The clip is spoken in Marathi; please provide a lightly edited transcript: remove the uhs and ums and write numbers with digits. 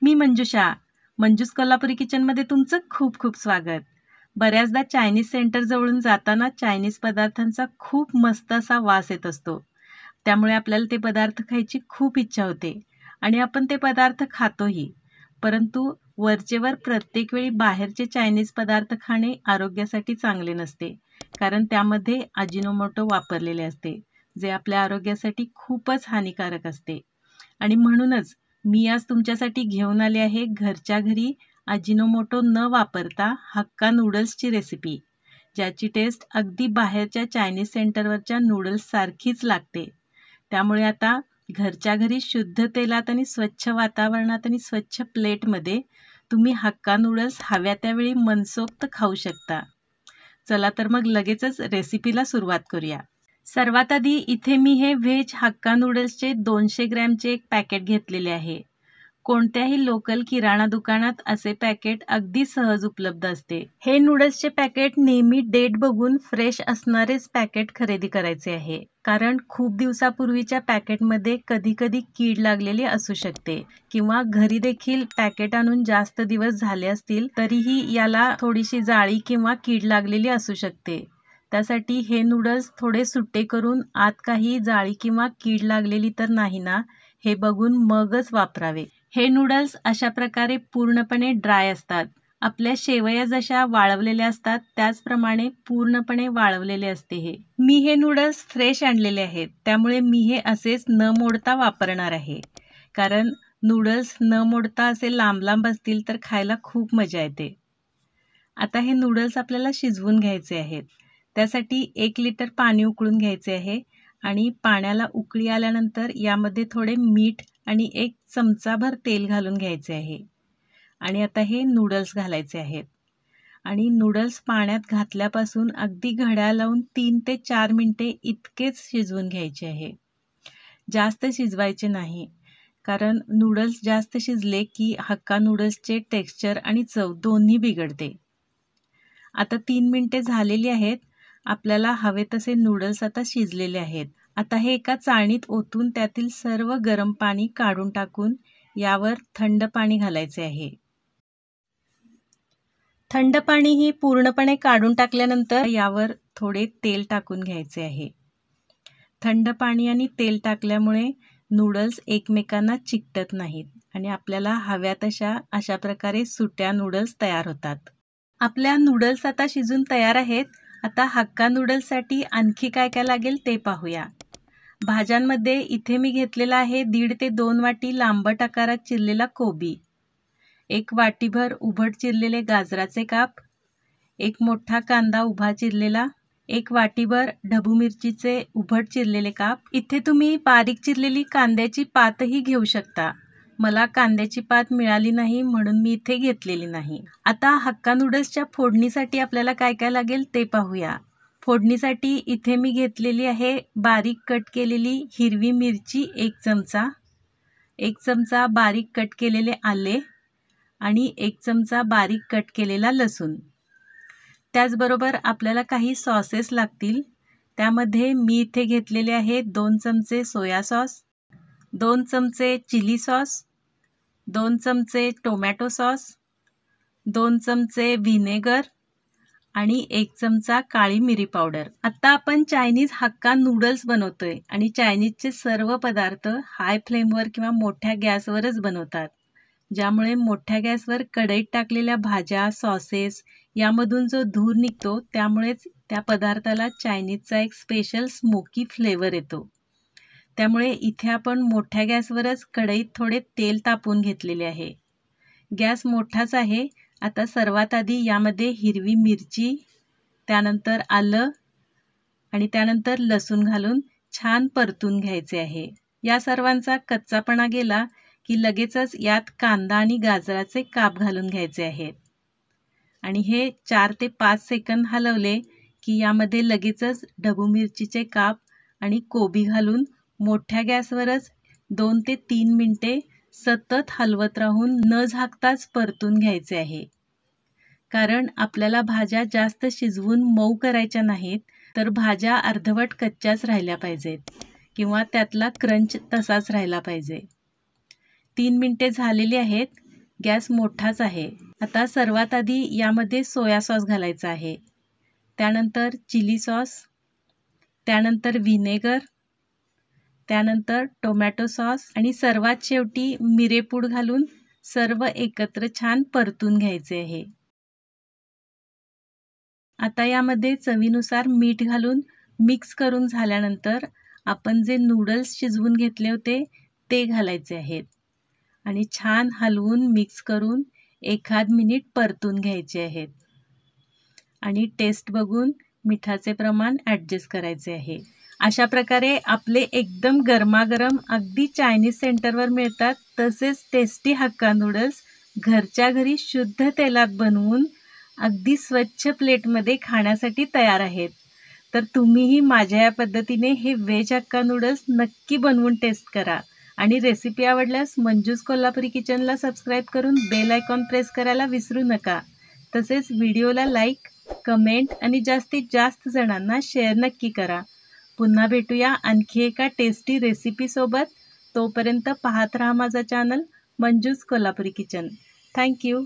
मी मंजुषा, मंजूस कोल्हापुरी किचनमध्ये तुमचं खूप खूप स्वागत. बऱ्याचदा चायनीज सेंटर जवळून जाताना चायनीज पदार्थांचा खूप मस्त असा वास येत असतो. त्यामुळे आपल्याला ते पदार्थ खायची खूप इच्छा होते आणि आपण ते पदार्थ खातोही. परंतु वरचेवर प्रत्येक वेळी बाहेरचे चायनीज पदार्थ खाणे आरोग्यासाठी चांगले नसते, कारण त्यामध्ये अजिनोमोटो वापरलेले असते, जे आपल्या आरोग्यासाठी खूपच हानिकारक असते. आणि म्हणूनच मी आज तुमच्यासाठी घेऊन आले आहे घरच्या घरी अजिनोमोटो न वापरता हक्का नूडल्सची रेसिपी, ज्याची टेस्ट अगदी बाहेरच्या चायनीज सेंटरवरच्या नूडल्ससारखीच लागते. त्यामुळे आता घरच्या घरी शुद्ध तेलात आणि स्वच्छ वातावरणात आणि स्वच्छ प्लेटमध्ये तुम्ही हक्का नूडल्स हव्या त्यावेळी मनसोक्त खाऊ शकता. चला तर मग लगेचच रेसिपीला सुरुवात करूया. सर्वात आधी इथे मी हे व्हेज हक्का नूडल्सचे 200 ग्रॅमचे एक पॅकेट घेतलेले आहे. कोणत्याही लोकल किराणा दुकानात असे पॅकेट अगदी सहज उपलब्ध असते. हे नूडल्सचे पॅकेट नेहमी डेट बघून फ्रेश असणारेच पॅकेट खरेदी करायचे आहे, कारण खूप दिवसापूर्वीच्या पॅकेटमध्ये कधी कीड लागलेली असू शकते किंवा घरी देखील पॅकेट आणून जास्त दिवस झाले असतील तरीही याला थोडीशी जाळी किंवा कीड लागलेली असू शकते. त्यासाठी हे नूडल्स थोडे सुट्टे करून आत काही जाळी किंवा कीड लागलेली तर नाही ना, हे बघून मगच वापरावे. हे नूडल्स अशा प्रकारे पूर्णपणे ड्राय असतात. आपल्या शेवया जशा वाळवलेल्या असतात त्याचप्रमाणे पूर्णपणे वाळवलेले असते हे. मी हे नूडल्स फ्रेश आणलेले आहेत, त्यामुळे मी हे असेच न मोडता वापरणार आहे, कारण नूडल्स न मोडता असे लांब लांब असतील तर खायला खूप मजा येते. आता हे नूडल्स आपल्याला शिजवून घ्यायचे आहेत. त्यासाठी 1 लिटर पाणी उकळून घ्यायचे आहे आणि पाण्याला उकळी आल्यानंतर यामध्ये थोडे मीठ आणि 1 चमचाभर तेल घालून घ्यायचे आहे. आणि आता हे नूडल्स घालायचे आहेत आणि नूडल्स पाण्यात घातल्यापासून अगदी घड्याळ लावून 3 ते 4 मिनिटे इतकेच शिजवून घ्यायचे आहे. जास्त शिजवायचे नाही, कारण नूडल्स जास्त शिजले की हक्का नूडल्सचे टेक्स्चर आणि चव दोन्ही बिघडते. आता 3 मिनिटे झालेली आहेत. आपल्याला हवे तसे नूडल्स आता शिजलेले आहेत. आता हे एका चाळणीत ओतून त्यातील सर्व गरम पाणी काढून टाकून यावर थंड पाणी घालायचे आहे. थंड पाणी ही पूर्णपणे काढून टाकल्यानंतर यावर थोडे तेल टाकून घ्यायचे आहे. थंड पाणी आणि तेल टाकल्यामुळे नूडल्स एकमेकांना चिकटत नाहीत आणि आपल्याला हव्या तशा अशा प्रकारे सुट्या नूडल्स तयार होतात. आपल्या नूडल्स आता शिजून तयार आहेत. आता हक्का नूडल्ससाठी आणखी काय काय लागेल ते पाहूया. भाज्यांमध्ये इथे मी घेतलेला आहे 1.5 ते 2 वाटी लांबट आकारात चिरलेला कोबी, 1 वाटीभर उभट चिरलेले गाजराचे काप, 1 मोठा कांदा उभा चिरलेला, 1 वाटीभर ढबू मिरचीचे उभट चिरलेले काप. इथे तुम्ही बारीक चिरलेली कांद्याची पातही घेऊ शकता. मला कांद्याची पात मिळाली नाही म्हणून मी इथे घेतलेली नाही. आता हक्का नूडल्सच्या फोडणीसाठी आपल्याला काय काय लागेल ते पाहूया. फोडणीसाठी इथे मी घेतलेली आहे बारीक कट केलेली हिरवी मिरची 1 चमचा, 1 चमचा बारीक कट केलेले आले आणि 1 चमचा बारीक कट केलेला लसूण. त्याचबरोबर आपल्याला काही सॉसेस लागतील. त्यामध्ये मी इथे घेतलेले आहे 2 चमचे सोया सॉस, 2 चमचे चिली सॉस, 2 चमचे टोमॅटो सॉस, 2 चमचे व्हिनेगर आणि 1 चमचा काळी मिरी पावडर. आता आपण चायनीज हक्का नूडल्स बनवतोय आणि चायनीजचे सर्व पदार्थ हाय फ्लेमवर किंवा मोठ्या गॅसवरच बनवतात, ज्यामुळे मोठ्या गॅसवर कढईत टाकलेल्या भाज्या, सॉसेस यामधून जो धूर निघतो त्यामुळेच त्या पदार्थाला चायनीजचा एक स्पेशल स्मोकी फ्लेवर येतो. त्यामुळे इथे आपण मोठ्या गॅसवरच कढईत थोडे तेल तापवून घेतलेले आहे. गॅस मोठाच आहे. आता सर्वात आधी यामध्ये हिरवी मिरची, त्यानंतर आलं आणि त्यानंतर लसूण घालून छान परतून घ्यायचे आहे. या सर्वांचा कच्चापणा गेला की लगेचच यात कांदा आणि गाजराचे काप घालून घ्यायचे आहेत आणि हे 4 ते 5 सेकंद हलवले की यामध्ये लगेचच ढबू मिरचीचे काप आणि कोबी घालून मोठ्या गॅसवरच 2 ते 3 मिनिटे सतत हलवत राहून न झाकताच परतून घ्यायचे आहे. कारण आपल्याला भाज्या जास्त शिजवून मऊ करायच्या नाहीत, तर भाज्या अर्धवट कच्च्याच राहिल्या पाहिजेत किंवा त्यातला क्रंच तसाच राहिला पाहिजे. 3 मिनिटे झालेली आहेत. गॅस मोठाच आहे. आता सर्वात आधी यामध्ये सोया सॉस घालायचा आहे, त्यानंतर चिली सॉस, त्यानंतर व्हिनेगर, त्यानंतर टोमॅटो सॉस आणि सर्वात शेवटी मिरेपूड घालून सर्व एकत्र छान परतून घ्यायचे आहे. आता यामध्ये चवीनुसार मीठ घालून मिक्स करून झाल्यानंतर आपण जे नूडल्स शिजवून घेतले होते ते घालायचे आहेत आणि छान हलवून मिक्स करून 1 मिनिट परतून घ्यायचे आहेत आणि टेस्ट बघून मिठाचे प्रमाण ॲडजस्ट करायचे आहे. अशा प्रकारे आपले एकदम गरमागरम अगदी चायनीज सेंटरवर मिळतात तसेच टेस्टी हक्का नूडल्स घरच्या घरी शुद्ध तेलात बनवून अगदी स्वच्छ प्लेटमध्ये खाण्यासाठी तयार आहेत. तर तुम्हीही माझ्या या पद्धतीने हे व्हेज हक्का नूडल्स नक्की बनवून टेस्ट करा आणि रेसिपी आवडल्यास मंजूस कोल्हापुरी किचनला सबस्क्राईब करून बेल आयकॉन प्रेस करायला विसरू नका. तसेच व्हिडिओला लाईक, कमेंट आणि जास्तीत जास्त जणांना शेअर नक्की करा. पुन्हा भेटूया आणखी एका टेस्टी रेसिपीसोबत. तोपर्यंत पाहत राहा माझा channel Manju's Kolhapuri kitchen. Thank you.